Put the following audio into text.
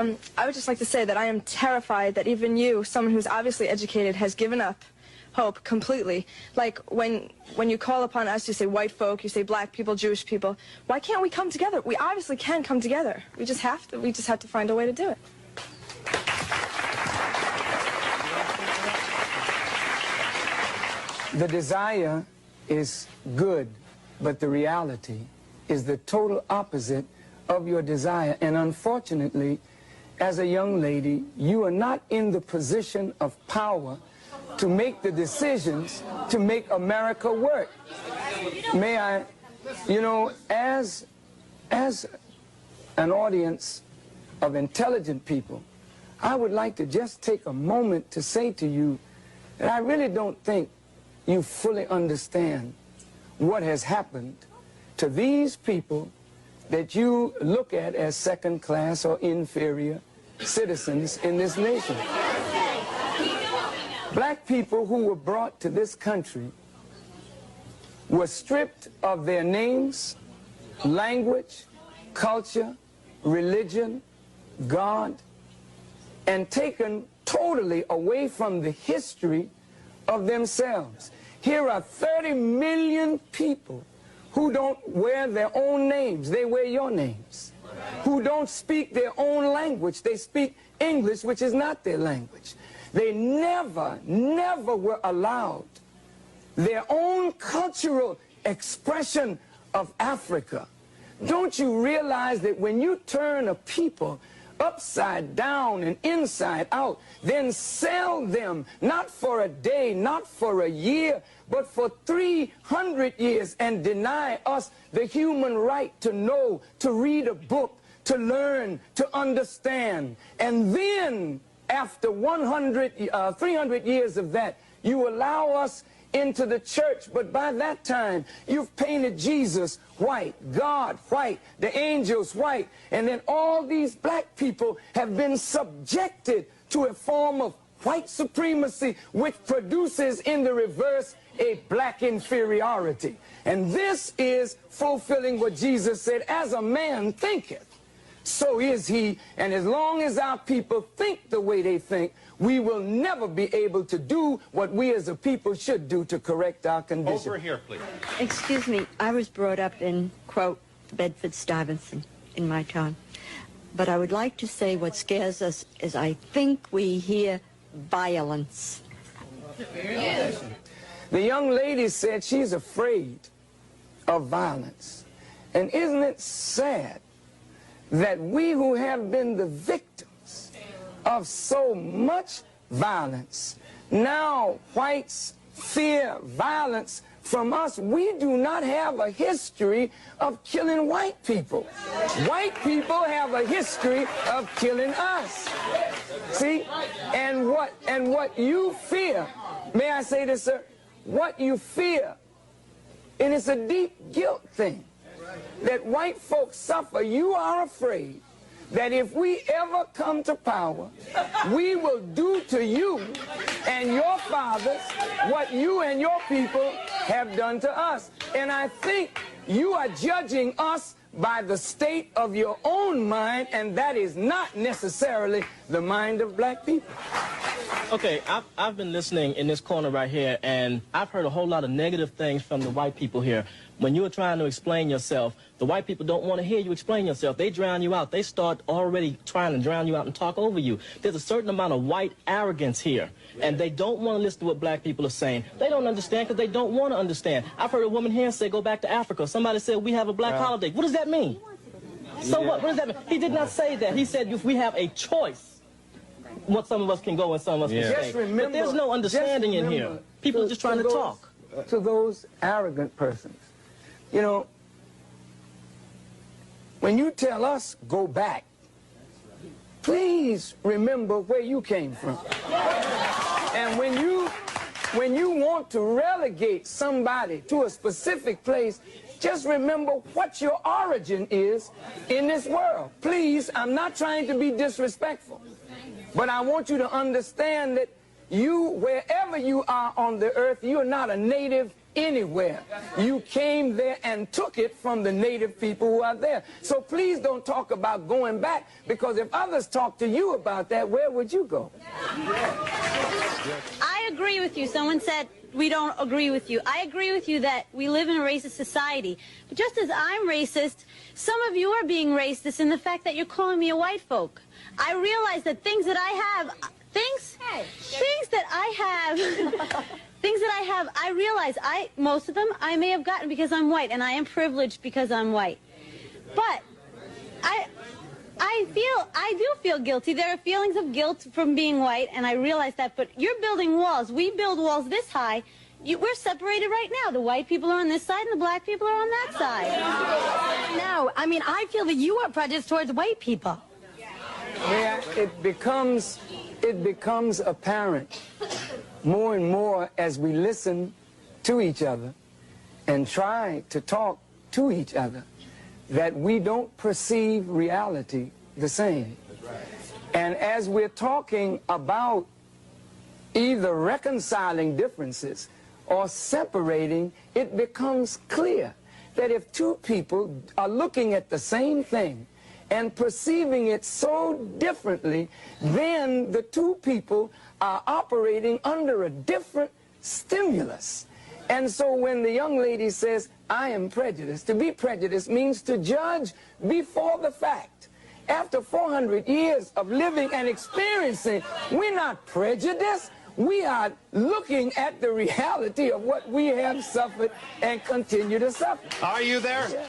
I would just like to say that I am terrified that even you, someone who's obviously educated, has given up hope completely. Like when you call upon us, you say white folk, you say black people, Jewish people. Why can't we come together? We obviously can come together. We just have to find a way to do it. The desire is good, but the reality is the total opposite of your desire. And unfortunately, as a young lady, you are not in the position of power to make the decisions to make America work. May I, you know, as an audience of intelligent people, I would like to just take a moment to say to you that I really don't think you fully understand what has happened to these people that you look at as second class or inferior citizens in this nation. Black people who were brought to this country were stripped of their names, language, culture, religion, God, and taken totally away from the history of themselves. Here are 30 million people who don't wear their own names, they wear your names. Who don't speak their own language, they speak English, which is not their language. They never were allowed their own cultural expression of Africa. Don't you realize that when you turn a people upside down and inside out, then sell them not for a day, not for a year, but for 300 years, and deny us the human right to know, to read a book, to learn, to understand. And then after 300 years of that, you allow us into the church, but by that time you've painted Jesus white, God white, the angels white, and then all these black people have been subjected to a form of white supremacy, which produces in the reverse a black inferiority. And this is fulfilling what Jesus said, as a man thinketh, so is he. And as long as our people think the way they think, we will never be able to do what we as a people should do to correct our condition. Over here, please. Excuse me, I was brought up in, quote, Bedford-Stuyvesant in my time. But I would like to say what scares us is I think we hear violence. Yes. The young lady said she's afraid of violence. And isn't it sad that we who have been the victims of so much violence, now whites fear violence from us? We do not have a history of killing white people. White people have a history of killing us. See? And what you fear, may I say this, sir? What you fear, and it's a deep guilt thing, that white folks suffer. You are afraid that if we ever come to power, we will do to you and your fathers what you and your people have done to us. And I think you are judging us by the state of your own mind, and that is not necessarily the mind of black people. Okay, I've been listening in this corner right here, and I've heard a whole lot of negative things from the white people here. When you were trying to explain yourself, the white people don't want to hear you explain yourself. They drown you out. They start already trying to drown you out and talk over you. There's a certain amount of white arrogance here, and they don't want to listen to what black people are saying. They don't understand because they don't want to understand. I've heard a woman here say, go back to Africa. Somebody said, we have a black holiday. What does that mean? So what does that mean? He did not say that. He said, if we have a choice, what some of us can go and some of us can stay. Remember, but there's no understanding in here. People are just trying to talk. To those arrogant persons, you know, when you tell us go back, please remember where you came from. And when you want to relegate somebody to a specific place, just remember what your origin is in this world. Please, I'm not trying to be disrespectful, but I want you to understand that you, wherever you are on the earth, you're not a native anywhere. You came there and took it from the native people who are there. So please don't talk about going back, because if others talk to you about that, where would you go? I agree with you. Someone said we don't agree with you. I agree with you that we live in a racist society. But just as I'm racist, some of you are being racist in the fact that you're calling me a white folk. I realize that things that I have, things that I have, I realize most of them I may have gotten because I'm white, and I am privileged because I'm white. But I do feel guilty. There are feelings of guilt from being white, and I realize that. But you're building walls. We build walls this high. We're separated right now. The white people are on this side, and the black people are on that side. No, I mean, I feel that you are prejudiced towards white people. Yeah, it becomes apparent more and more as we listen to each other and try to talk to each other that we don't perceive reality the same. And as we're talking about either reconciling differences or separating, it becomes clear that if two people are looking at the same thing and perceiving it so differently, then the two people are operating under a different stimulus. And so when the young lady says, I am prejudiced, to be prejudiced means to judge before the fact. After 400 years of living and experiencing, we're not prejudiced. We are looking at the reality of what we have suffered and continue to suffer. Are you there?